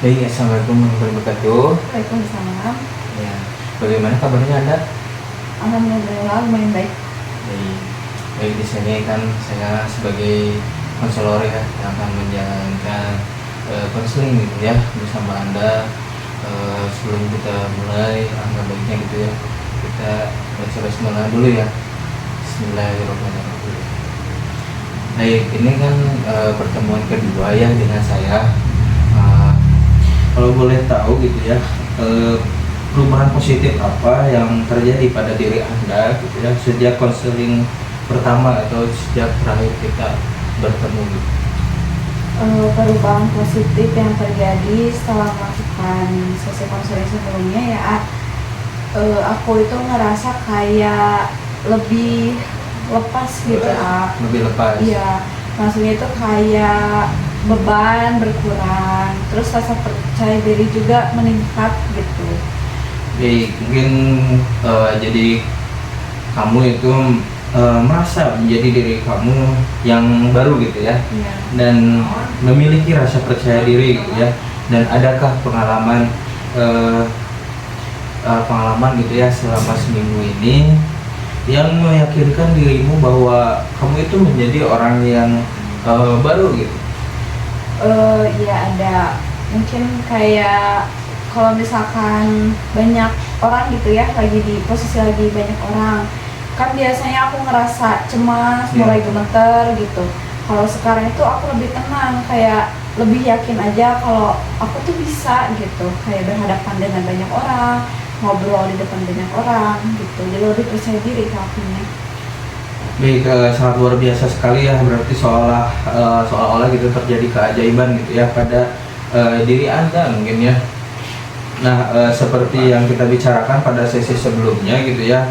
Baik, Assalamualaikum warahmatullahi wabarakatuh. Waalaikumsalam. Ya, bagaimana kabarnya Anda? Alhamdulillah lumayan baik. Baik, baik di sini kan saya sebagai konselor ya yang akan menjalankan konseling gitu ya bersama Anda. Sebelum kita mulai, angka baiknya gitu ya kita baca basmalah dulu ya. Bismillahirrahmanirrahim. Baik, ini kan pertemuan kedua ya dengan saya. Kalau boleh tahu gitu ya, perubahan positif apa yang terjadi pada diri Anda gitu ya sejak konseling pertama atau sejak terakhir kita bertemu gitu. Perubahan positif yang terjadi setelah melakukan sesi konseling sebelumnya ya, aku itu ngerasa kayak lebih lepas gitu. Lebih lepas. Iya, maksudnya itu kayak beban berkurang, terus rasa percaya diri juga meningkat gitu. Baik, mungkin jadi kamu itu merasa menjadi diri kamu yang baru gitu ya, Iya. dan memiliki rasa percaya diri gitu ya. Dan adakah pengalaman gitu ya selama seminggu ini yang meyakinkan dirimu bahwa kamu itu menjadi orang yang baru gitu? Ya ada, mungkin kayak kalau misalkan banyak orang gitu ya, lagi di posisi lagi banyak orang, kan biasanya aku ngerasa cemas, mulai gemeter gitu. Kalau sekarang itu aku lebih tenang, kayak lebih yakin aja kalau aku tuh bisa gitu, kayak berhadapan dengan banyak orang, ngobrol di depan banyak orang gitu, jadi lebih percaya diri ke akunya. Baik, sangat luar biasa sekali ya, berarti seolah-olah gitu terjadi keajaiban gitu ya pada diri Anda mungkin ya. Nah, seperti yang kita bicarakan pada sesi sebelumnya gitu ya,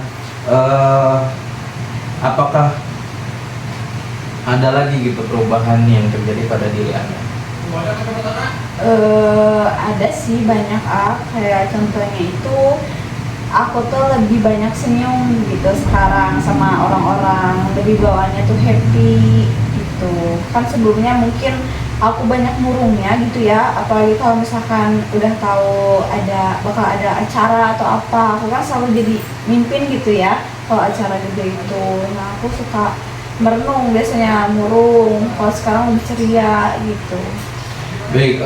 apakah ada lagi gitu perubahan yang terjadi pada diri Anda? Ada sih banyak, kayak contohnya itu aku tuh lebih banyak senyum gitu sekarang sama orang-orang, lebih bawaannya tuh happy gitu. Kan sebelumnya mungkin aku banyak murungnya gitu ya, apalagi kalau misalkan udah tahu bakal ada acara atau apa, aku kan selalu jadi mimpin gitu ya kalau acara gede itu. Nah, aku suka merenung, biasanya murung, kalau sekarang lebih ceria gitu. Baik,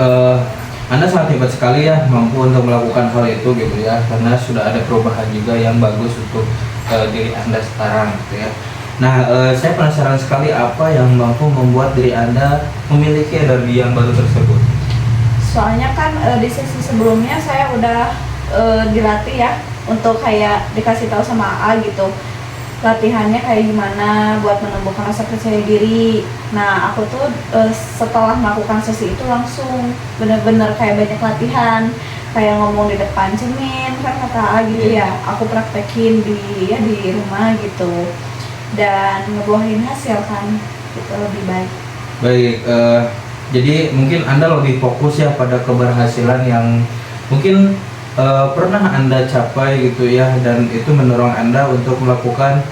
Anda sangat hebat sekali ya mampu untuk melakukan hal itu gitu ya, karena sudah ada perubahan juga yang bagus untuk diri Anda sekarang gitu ya. Nah, saya penasaran sekali apa yang mampu membuat diri Anda memiliki energi yang baru tersebut. Soalnya kan di sesi sebelumnya saya udah dilatih ya untuk kayak dikasih tahu sama A gitu, latihannya kayak gimana buat menumbuhkan rasa percaya diri. Nah, aku tuh setelah melakukan sesi itu langsung bener-bener kayak banyak latihan, kayak ngomong di depan cermin kan kata A gitu ya, aku praktekin di rumah gitu, dan ngebuahin hasil kan gitu, lebih baik. Baik, jadi mungkin Anda lebih fokus ya pada keberhasilan yang mungkin pernah Anda capai gitu ya, dan itu mendorong Anda untuk melakukan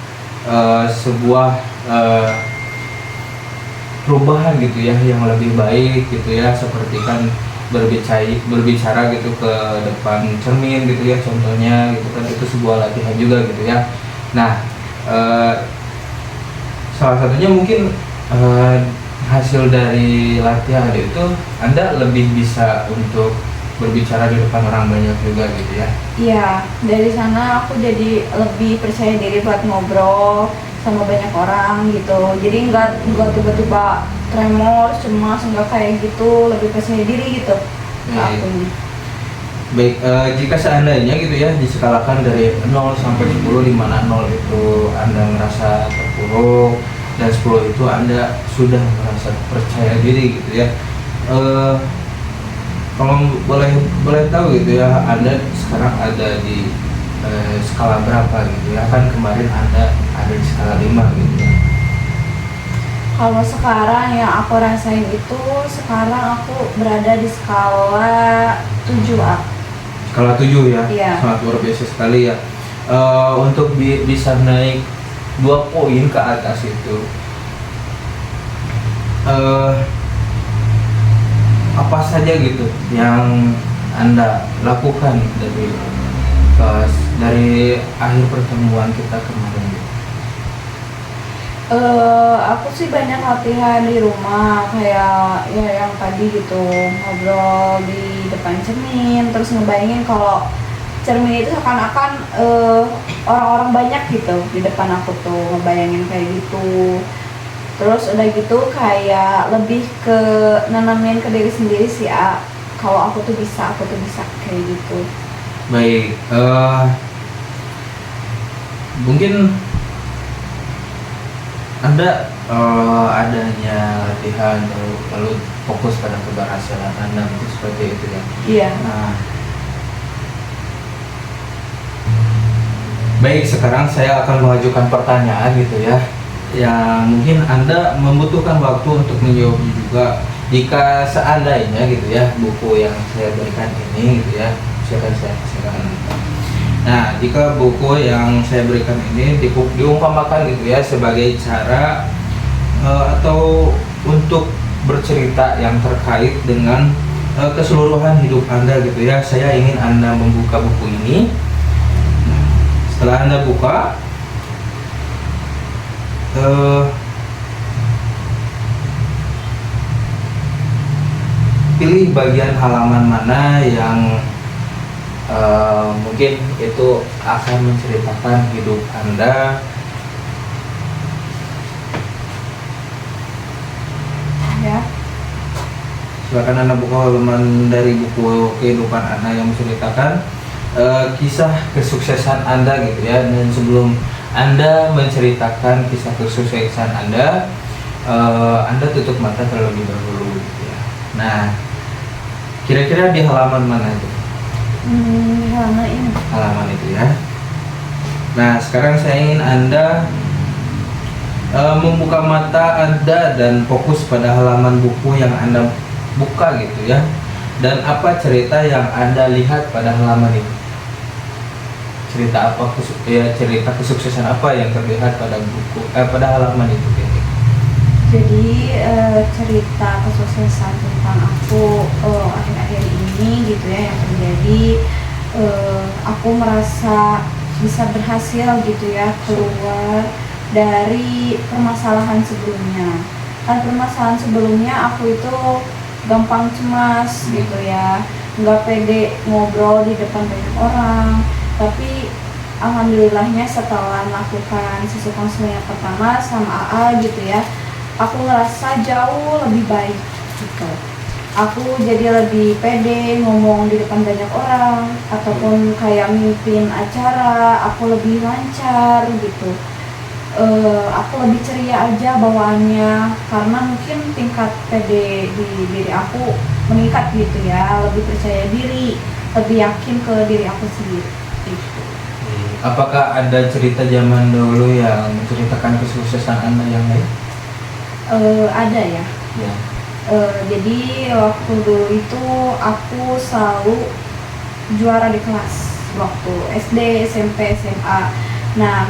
sebuah perubahan gitu ya yang lebih baik gitu ya, seperti kan berbicara gitu ke depan cermin gitu ya contohnya gitu kan, itu sebuah latihan juga gitu ya. Nah, salah satunya mungkin hasil dari latihan itu Anda lebih bisa untuk berbicara di depan orang banyak juga gitu ya. Iya, dari sana aku jadi lebih percaya diri buat ngobrol sama banyak orang gitu. Jadi nggak tiba-tiba tremor, cemas, nggak kayak gitu, lebih percaya diri gitu ke akunya. Baik, jika seandainya gitu ya diskalakan dari 0 sampai 10, di mana 0 itu Anda merasa terpuruk dan 10 itu Anda sudah merasa percaya diri gitu ya. Kalau boleh tahu gitu ya, Anda sekarang ada di skala berapa gitu ya? Kan kemarin Anda ada di skala 5 gitu ya. Kalau sekarang yang aku rasain itu, sekarang aku berada di skala 7A. Skala 7 ya? Iya. Sangat luar biasa sekali ya. Untuk bisa naik 2 poin ke atas itu, apa saja gitu yang Anda lakukan dari akhir pertemuan kita kemarin? Aku sih banyak latihan di rumah, kayak ya yang tadi gitu, ngobrol di depan cermin, terus ngebayangin kalau cermin itu seakan-akan orang-orang banyak gitu di depan aku tuh, ngebayangin kayak gitu. Terus udah gitu kayak lebih ke nanamin ke diri sendiri sih, kalau aku tuh bisa kayak gitu. Baik, mungkin Anda adanya latihan lalu fokus pada keberhasilan Anda itu seperti itu ya. Iya. Nah, baik, sekarang saya akan mengajukan pertanyaan gitu ya, yang mungkin Anda membutuhkan waktu untuk menjawabnya juga. Jika seandainya gitu ya, buku yang saya berikan ini gitu ya, silakan. Nah, jika buku yang saya berikan ini diumpamakan gitu ya sebagai cara atau untuk bercerita yang terkait dengan keseluruhan hidup Anda gitu ya, saya ingin Anda membuka buku ini. Nah, setelah Anda buka, pilih bagian halaman mana yang mungkin itu akan menceritakan hidup Anda. Ya. Silakan Anda buka halaman dari buku kehidupan Anda yang menceritakan kisah kesuksesan Anda gitu ya. Dan sebelum Anda menceritakan kisah kesuksesan Anda, Anda tutup mata terlebih dahulu gitu ya. Nah, kira-kira di halaman mana itu? Halaman ini. Halaman itu ya. Nah, sekarang saya ingin Anda membuka mata Anda dan fokus pada halaman buku yang Anda buka gitu ya. Dan apa cerita yang Anda lihat pada halaman itu? Cerita apa, cerita kesuksesan apa yang terlihat pada buku pada halaman itu ya? Jadi cerita kesuksesan tentang aku akhir-akhir ini gitu ya yang terjadi, aku merasa bisa berhasil gitu ya keluar dari permasalahan sebelumnya. Kan permasalahan sebelumnya aku itu gampang cemas gitu ya, nggak pede ngobrol di depan banyak orang. Tapi alhamdulillahnya setelah melakukan sesi konseling yang pertama sama AA gitu ya, aku ngerasa jauh lebih baik gitu. Aku jadi lebih pede ngomong di depan banyak orang, ataupun kayak mimpin acara, aku lebih lancar gitu. Aku lebih ceria aja bawaannya, karena mungkin tingkat pede di diri aku meningkat gitu ya, lebih percaya diri, lebih yakin ke diri aku sendiri gitu. Apakah ada cerita zaman dulu yang menceritakan kesuksesan Anda yang lain? Ada ya. Ya. Jadi waktu dulu itu aku selalu juara di kelas waktu SD, SMP, SMA. Nah,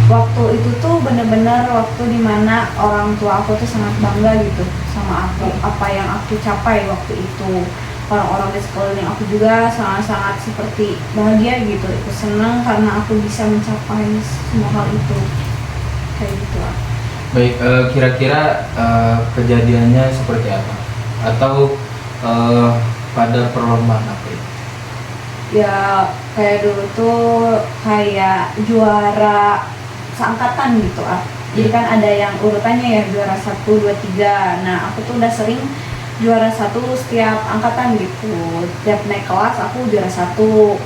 waktu itu tuh bener-bener waktu dimana orang tua aku tuh sangat bangga gitu sama aku, apa yang aku capai waktu itu. Orang-orang di sekeliling aku juga sangat-sangat seperti bahagia gitu, ikut senang karena aku bisa mencapai semua hal itu kayak gitu lah. Baik, kira-kira kejadiannya seperti apa? Atau pada perlombaan apa itu? Ya kayak dulu tuh kayak juara seangkatan gitu Jadi kan ada yang urutannya ya, juara 1, 2, 3. Nah aku tuh udah sering juara 1 setiap angkatan gitu. Setiap naik kelas aku juara 1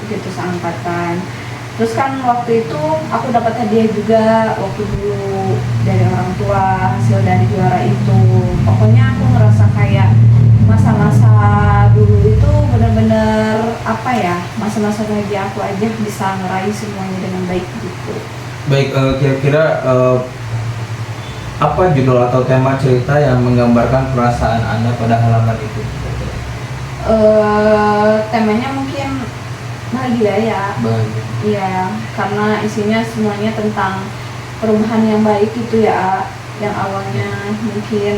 gitu seangkatan. Terus kan waktu itu aku dapat hadiah juga waktu dulu dari orang tua hasil dari juara itu. Pokoknya aku ngerasa kayak masa-masa dulu itu benar-benar apa ya, masa-masa bahagia aku aja bisa ngeraih semuanya dengan baik gitu. Baik, kira-kira apa judul atau tema cerita yang menggambarkan perasaan Anda pada halaman itu? Temanya mungkin bahagia ya. Bahagia. Iya, karena isinya semuanya tentang perubahan yang baik gitu ya. Yang awalnya mungkin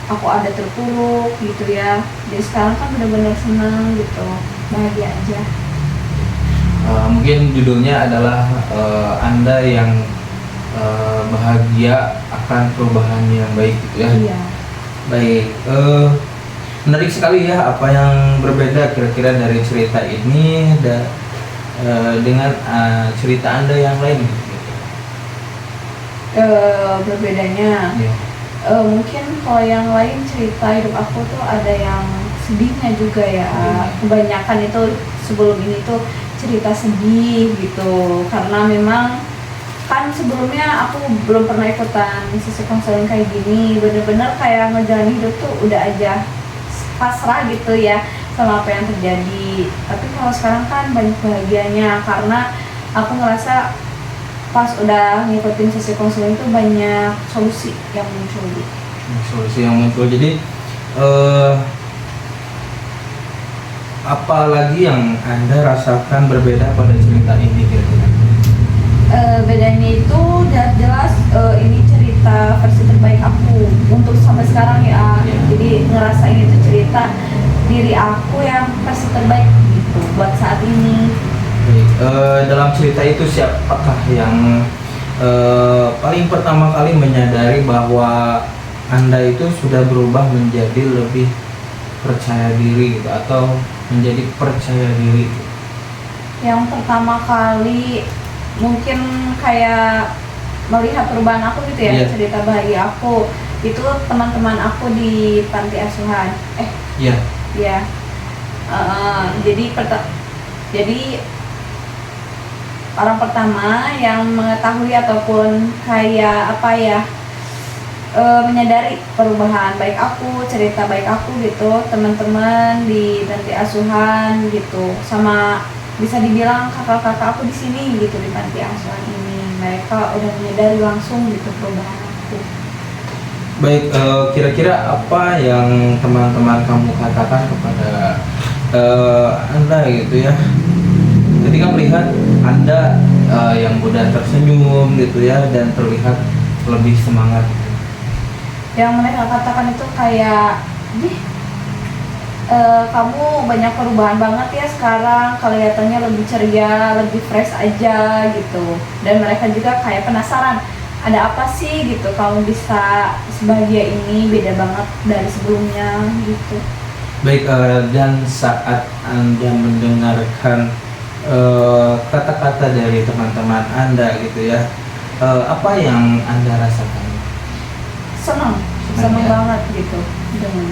aku ada terpuruk gitu ya. Jadi sekarang kan benar-benar senang gitu, bahagia aja. Mungkin judulnya adalah Anda yang bahagia akan perubahan yang baik gitu ya. Iya. Baik, menarik sekali ya apa yang berbeda kira-kira dari cerita ini dengan cerita Anda yang lain gitu. Berbedanya Ya. mungkin kalau yang lain cerita hidup aku tuh ada yang sedihnya juga ya. Kebanyakan itu sebelum ini tuh cerita sedih gitu, karena memang kan sebelumnya aku belum pernah ikutan sesi konseling kayak gini. Bener-bener kayak ngejalanin hidup tuh udah aja pasrah gitu ya sama apa yang terjadi. Tapi kalau sekarang kan banyak bahagianya, karena aku ngerasa pas udah ngikutin sesi konseling itu banyak solusi yang muncul gitu. Solusi yang muncul. Jadi apa lagi yang Anda rasakan berbeda pada cerita ini kira-kira? Bedanya itu jelas ini cerita versi terbaik aku untuk sampai sekarang ya. Jadi ngerasain itu cerita diri aku yang versi terbaik gitu buat saat ini. Dalam cerita itu siapakah yang paling pertama kali menyadari bahwa Anda itu sudah berubah menjadi lebih percaya diri gitu, atau menjadi percaya diri gitu? Yang pertama kali mungkin kayak melihat perubahan aku gitu ya. Cerita bahagia aku itu teman-teman aku di panti asuhan. Iya. Jadi orang pertama yang mengetahui ataupun kayak apa ya, menyadari perubahan baik aku, cerita baik aku gitu, teman-teman di panti asuhan gitu, sama bisa dibilang kakak-kakak aku di sini gitu di panti asuhan ini. Mereka udah menyadari langsung gitu perubahan aku. Baik, kira-kira apa yang teman-teman kamu katakan kepada Anda gitu ya, ketika melihat Anda yang mudah tersenyum gitu ya, dan terlihat lebih semangat? Yang mereka katakan itu kayak, kamu banyak perubahan banget ya sekarang, kelihatannya lebih ceria, lebih fresh aja gitu. Dan mereka juga kayak penasaran, ada apa sih gitu kamu bisa sebahagia ini, beda banget dari sebelumnya gitu. Baik, dan saat Anda mendengarkan kata-kata dari teman-teman Anda gitu ya, apa yang Anda rasakan? Senang ya? banget gitu dengan.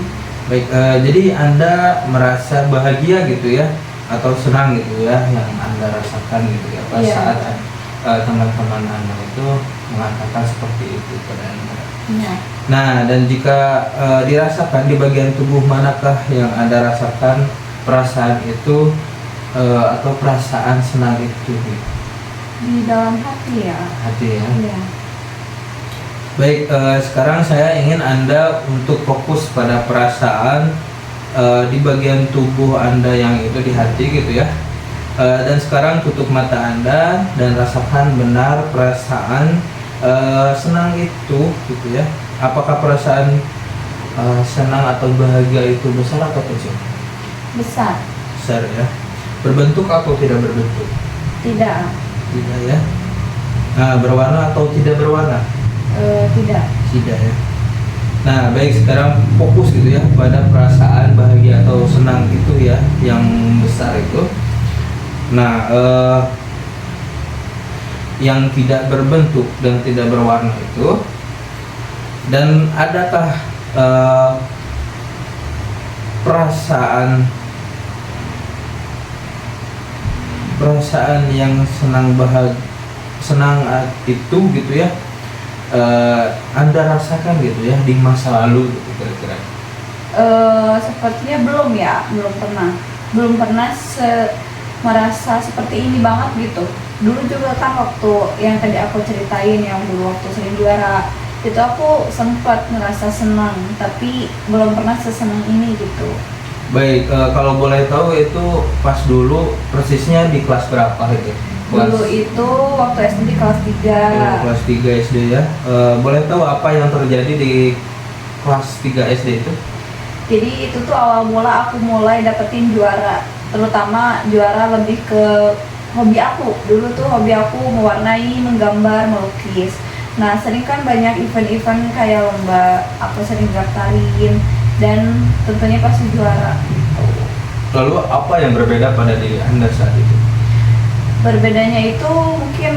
Baik, jadi Anda merasa bahagia gitu ya, atau senang gitu ya yang Anda rasakan gitu ya pas saat teman-teman Anda itu mengatakan seperti itu pada Anda. Iya. Nah, dan jika dirasakan di bagian tubuh manakah yang Anda rasakan perasaan itu atau perasaan senang itu? Di dalam hati ya. Hati ya. Iya. Baik, sekarang saya ingin Anda untuk fokus pada perasaan di bagian tubuh Anda yang itu di hati gitu ya. Dan sekarang tutup mata Anda dan rasakan benar perasaan senang itu gitu ya. Apakah perasaan senang atau bahagia itu besar atau kecil? Besar. Besar ya. Berbentuk atau tidak berbentuk? Tidak. Tidak ya. Nah, berwarna atau tidak berwarna? Tidak. Tidak ya. Nah, baik, sekarang fokus gitu ya pada perasaan bahagia atau senang itu ya, yang besar itu. Nah, yang tidak berbentuk dan tidak berwarna itu. Dan adakah perasaan yang senang itu gitu ya, Anda rasakan gitu ya di masa lalu gitu kira-kira? Sepertinya belum pernah merasa seperti ini banget gitu. Dulu juga kan waktu yang tadi aku ceritain, yang dulu waktu sering juara itu aku sempat ngerasa senang, tapi belum pernah sesenang ini gitu. Baik, kalau boleh tahu itu pas dulu persisnya di kelas berapa gitu? Dulu itu waktu SD di kelas 3. Kelas 3 SD ya. Boleh tahu apa yang terjadi di kelas 3 SD itu? Jadi itu tuh awal mula aku mulai dapetin juara, terutama juara lebih ke hobi aku. Dulu tuh hobi aku mewarnai, menggambar, melukis. Nah sering kan banyak event-event kayak lomba, aku sering daftarin dan tentunya pasti juara gitu. Lalu apa yang berbeda pada diri Anda saat itu? Berbedanya itu mungkin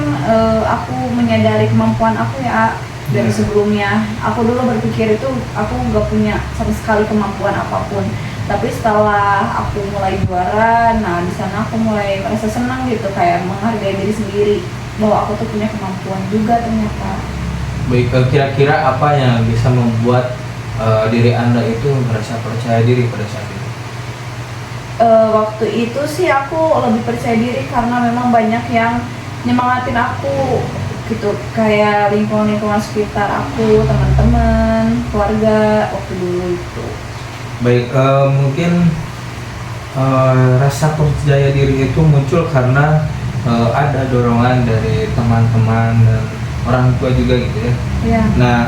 aku menyadari kemampuan aku ya dari sebelumnya. Aku dulu berpikir itu aku nggak punya sama sekali kemampuan apapun. Tapi setelah aku mulai juara, nah di sana aku mulai merasa senang gitu, kayak menghargai diri sendiri bahwa aku tuh punya kemampuan juga ternyata. Baik, kira-kira apa yang bisa membuat diri Anda itu merasa percaya diri pada saat itu? Waktu itu sih aku lebih percaya diri karena memang banyak yang nyemangatin aku gitu, kayak lingkungan-lingkungan sekitar aku, teman-teman, keluarga waktu dulu itu. Baik, mungkin rasa percaya diri itu muncul karena ada dorongan dari teman-teman dan orang tua juga gitu ya. Ya, Nah,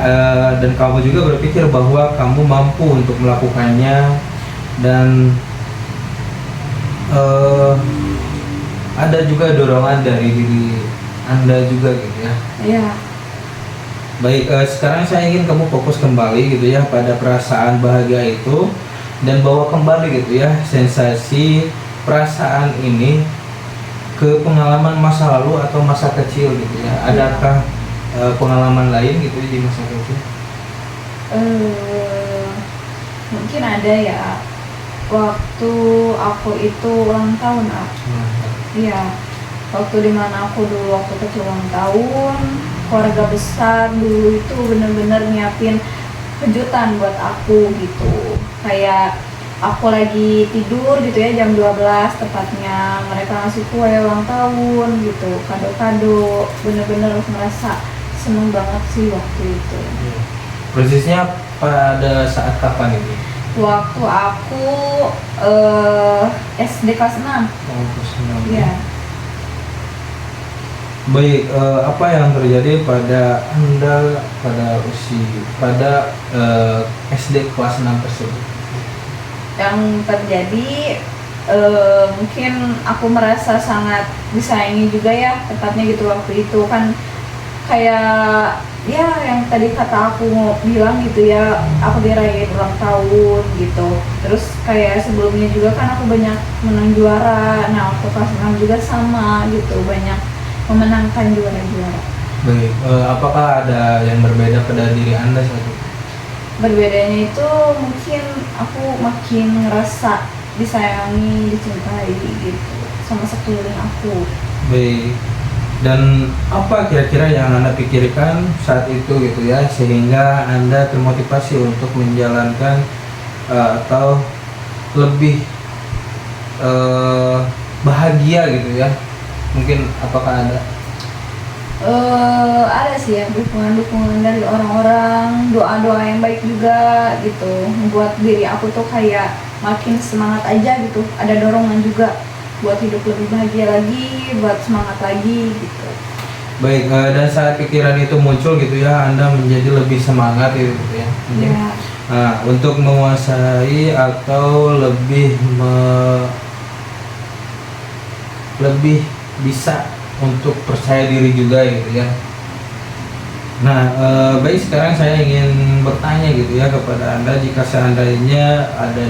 dan kamu juga berpikir bahwa kamu mampu untuk melakukannya dan ada juga dorongan dari diri Anda juga gitu ya. ya. Baik, sekarang saya ingin kamu fokus kembali gitu ya pada perasaan bahagia itu dan bawa kembali gitu ya sensasi perasaan ini ke pengalaman masa lalu atau masa kecil gitu ya. Adakah pengalaman lain gitu ya di masa kecil? Mungkin ada ya, waktu aku itu ulang tahun. Iya, waktu dimana aku dulu waktu kecil ulang tahun, keluarga besar dulu itu bener-bener nyiapin kejutan buat aku gitu. Kayak aku lagi tidur gitu ya, jam 12 tepatnya, mereka ngasih kue ulang tahun gitu, kado-kado. Bener-bener merasa seneng banget sih waktu itu. Persisnya pada saat kapan ini? Waktu aku SD kelas 6. Oh, senang. Iya. Baik, apa yang terjadi pada Anda pada SD kelas 6 tersebut? Yang terjadi mungkin aku merasa sangat disayangi juga ya, tepatnya gitu waktu itu kan, kayak ya yang tadi kata aku mau bilang gitu ya, aku dirayain ulang tahun gitu. Terus kayak sebelumnya juga kan aku banyak menang juara, nah waktu kelas 6 juga sama gitu, banyak memenangkan juara-juara. Baik, apakah ada yang berbeda pada diri Anda saat itu? Berbedanya itu mungkin aku makin ngerasa disayangi, dicintai gitu sama sekeliling aku. Baik, dan apa kira-kira yang Anda pikirkan saat itu gitu ya sehingga Anda termotivasi untuk menjalankan atau lebih bahagia gitu ya? Mungkin apakah ada? Ada sih ya dukungan-dukungan dari orang-orang, doa-doa yang baik juga gitu, membuat diri aku tuh kayak makin semangat aja gitu. Ada dorongan juga buat hidup lebih bahagia lagi, buat semangat lagi gitu. Baik, dan saat pikiran itu muncul gitu ya, Anda menjadi lebih semangat gitu ya. Ya, Nah, untuk menguasai atau lebih bisa untuk percaya diri juga gitu ya. Nah, baik, sekarang saya ingin bertanya gitu ya kepada Anda, jika seandainya ada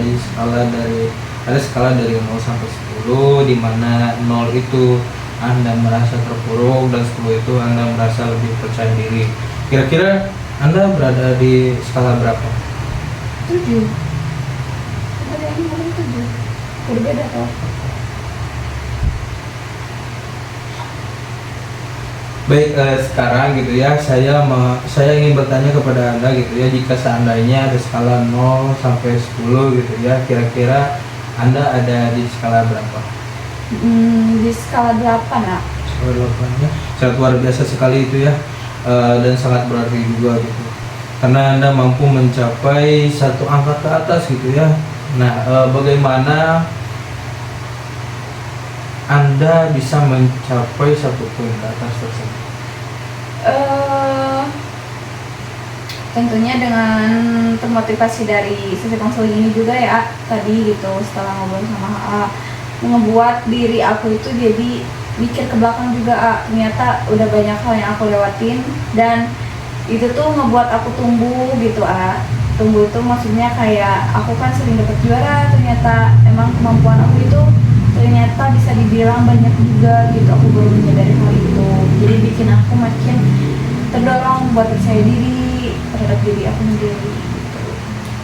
skala dari 0 sampai 10 di mana 0 itu Anda merasa terpuruk dan 10 itu Anda merasa lebih percaya diri. Kira-kira Anda berada di skala berapa? 7. Ada yang ngomong 7. Berbeda toh. Baik, sekarang gitu ya saya ingin bertanya kepada Anda gitu ya, jika seandainya ada skala 0 sampai 10 gitu ya, kira-kira Anda ada di skala berapa? Di skala 8 nak. Skala 8 ya. Sangat luar biasa sekali itu ya, dan sangat berarti juga gitu. Karena Anda mampu mencapai satu angka ke atas gitu ya. Nah, bagaimana Anda bisa mencapai satu poin ke atas tersebut? tentunya dengan termotivasi dari sesi konseling ini juga ya tadi gitu, setelah ngobrol sama AA ngebuat diri aku itu jadi mikir ke belakang juga, ternyata udah banyak hal yang aku lewatin dan itu tuh ngebuat aku tumbuh gitu. Tumbuh itu maksudnya kayak aku kan sering dapet juara, ternyata emang kemampuan aku itu ternyata bisa dibilang banyak juga gitu, aku baru menyadari hal itu, jadi bikin aku makin terdorong buat percaya diri terhadap diri aku sendiri gitu.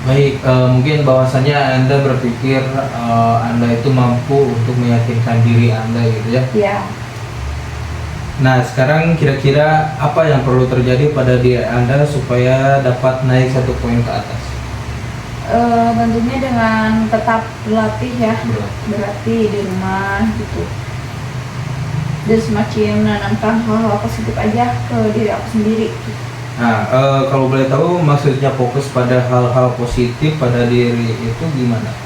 Baik, mungkin bahwasannya Anda berpikir Anda itu mampu untuk meyakinkan diri Anda gitu ya. Ya, Nah, sekarang kira-kira apa yang perlu terjadi pada diri Anda supaya dapat naik 1 poin ke atas? tentunya dengan tetap berlatih ya, Berlatih. berlatih di rumah gitu, dan semakin menanamkan hal-hal positif aja ke diri aku sendiri. Nah, kalau boleh tahu maksudnya fokus pada hal-hal positif pada diri itu gimana?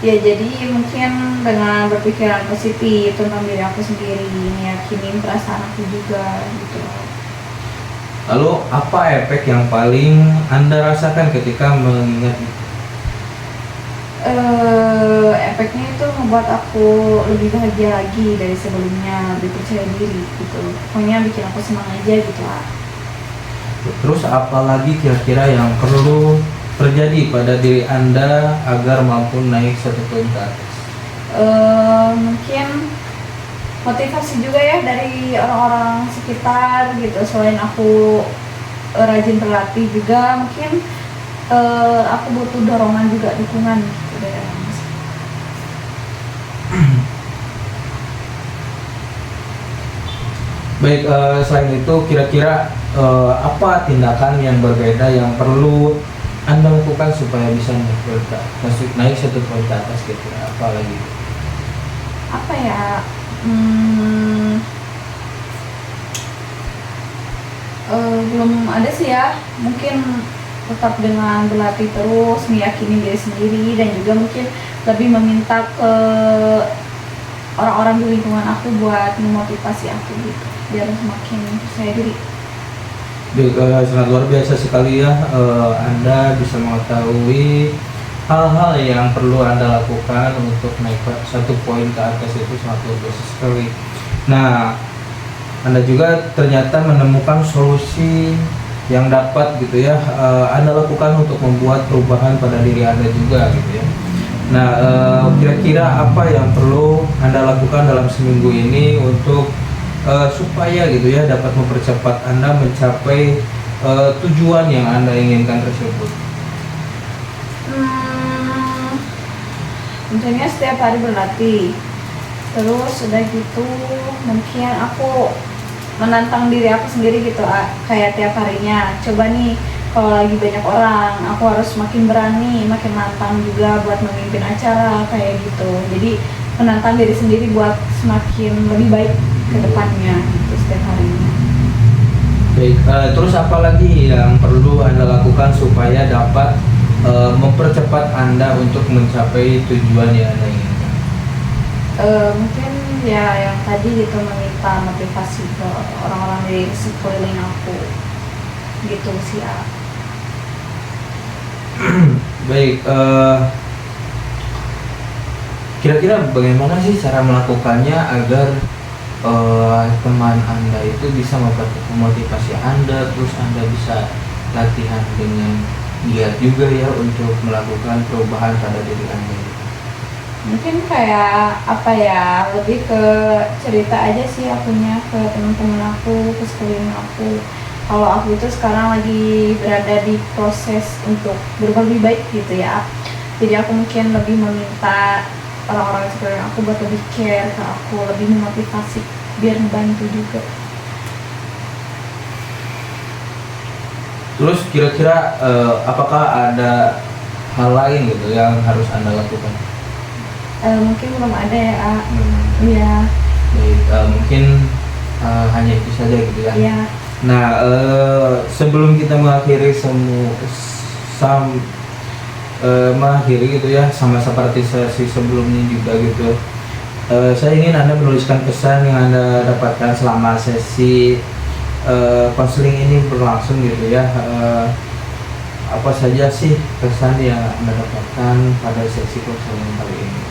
Ya jadi mungkin dengan berpikiran positif tentang diri aku sendiri, meyakini perasaan aku juga gitu. Lalu apa efek yang paling Anda rasakan ketika mengingat itu? Efeknya itu membuat aku lebih bahagia lagi dari sebelumnya, lebih percaya diri gitu. Pokoknya bikin aku senang aja gitu lah. Terus apa lagi kira-kira yang perlu terjadi pada diri Anda agar mampu naik 1 poin ke atas? Mungkin motivasi juga ya dari orang-orang sekitar gitu. Selain aku rajin berlatih juga, mungkin aku butuh dorongan juga, dukungan gitu dari orang sekitar. Baik, selain itu kira-kira apa tindakan yang berbeda yang perlu Anda lakukan supaya bisa naik 1 poin ke atas, kira-kira apa lagi? Apa ya? Belum ada sih ya. Mungkin tetap dengan berlatih terus, meyakini diri sendiri, dan juga mungkin lebih meminta ke orang-orang di lingkungan aku buat memotivasi aku gitu, biar semakin percaya diri. Sangat luar biasa sekali ya, Anda bisa mengetahui hal-hal yang perlu Anda lakukan untuk naik 1 poin ke atas, itu sangat luar biasa sekali. Nah, Anda juga ternyata menemukan solusi yang dapat gitu ya Anda lakukan untuk membuat perubahan pada diri Anda juga gitu ya. Nah, kira-kira apa yang perlu Anda lakukan dalam seminggu ini untuk supaya gitu ya dapat mempercepat Anda mencapai tujuan yang Anda inginkan tersebut? Tentunya setiap hari berlatih. Terus udah gitu mungkin aku menantang diri aku sendiri gitu, kayak tiap harinya coba nih, kalau lagi banyak orang aku harus makin berani, makin nantang juga buat memimpin acara kayak gitu. Jadi menantang diri sendiri buat semakin lebih baik ke depannya gitu setiap harinya. Baik, terus apa lagi yang perlu Anda lakukan supaya dapat mempercepat Anda untuk mencapai tujuan yang Anda inginkan? Mungkin ya yang tadi gitu, meminta motivasi ke orang-orang di sekeliling aku gitu sih ya. Baik, kira-kira bagaimana sih cara melakukannya agar teman Anda itu bisa memotivasi Anda, terus Anda bisa latihan dengan giat juga ya untuk melakukan perubahan pada diri Anda? Mungkin kayak apa ya, lebih ke cerita aja sih akunya ke teman-teman aku, ke sekeliling aku, kalau aku itu sekarang lagi berada di proses untuk berubah lebih baik gitu ya. Jadi aku mungkin lebih meminta orang-orang sekeliling aku buat lebih care ke aku, lebih memotivasi biar membantu juga. Terus kira-kira apakah ada hal lain gitu yang harus Anda lakukan? Mungkin belum ada ya, iya. Baik, mungkin hanya itu saja gitu ya. Iya. Nah, sebelum kita mengakhiri mengakhiri gitu ya, sama seperti sesi sebelumnya juga gitu, saya ingin Anda menuliskan pesan yang Anda dapatkan selama sesi konseling ini berlangsung gitu ya. apa saja sih kesan yang Anda dapatkan pada sesi konseling kali ini?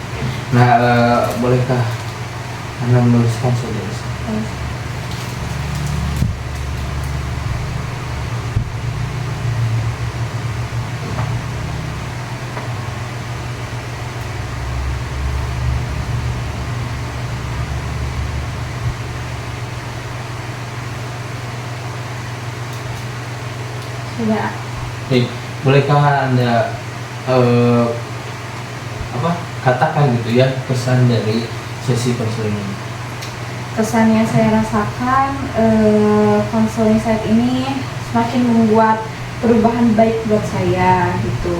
Nah, bolehkah Anda menuliskan saja di sini? Sudah. Baik, bolehkah Anda katakan gitu ya kesan dari sesi konseling ini? Kesan yang saya rasakan konseling saat ini semakin membuat perubahan baik buat saya gitu,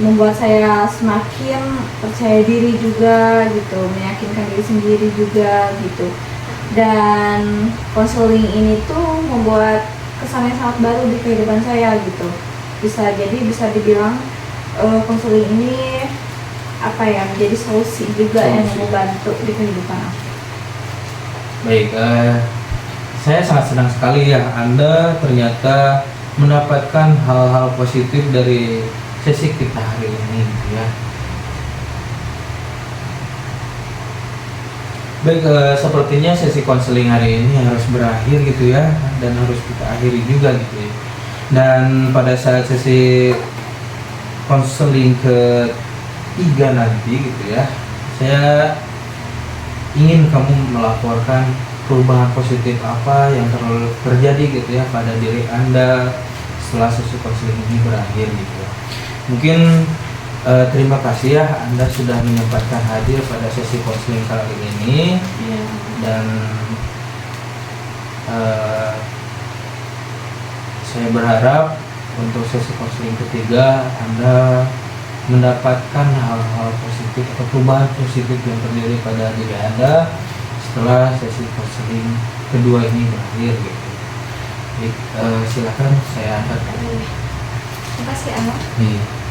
membuat saya semakin percaya diri juga gitu, meyakinkan diri sendiri juga gitu. Dan konseling ini tuh membuat kesan yang sangat baru di kehidupan saya gitu. Bisa dibilang konseling ini menjadi solusi juga yang membantu di kehidupan aku. Baik, saya sangat senang sekali ya Anda ternyata mendapatkan hal-hal positif dari sesi kita hari ini gitu ya. Baik, sepertinya sesi konseling hari ini harus berakhir gitu ya, dan harus kita akhiri juga gitu ya. Dan pada saat sesi konseling ketiga nanti gitu ya, saya ingin kamu melaporkan perubahan positif apa yang terjadi gitu ya pada diri Anda setelah sesi konseling ini berakhir gitu ya. Mungkin terima kasih ya Anda sudah menyempatkan hadir pada sesi konseling kali ini. Iya. Dan saya berharap untuk sesi konseling ketiga Anda mendapatkan hal-hal positif atau perubahan positif yang terjadi pada diri Anda setelah sesi konseling kedua ini berakhir gitu. Jadi, silakan saya angkat. Terima kasih, Al. Nih.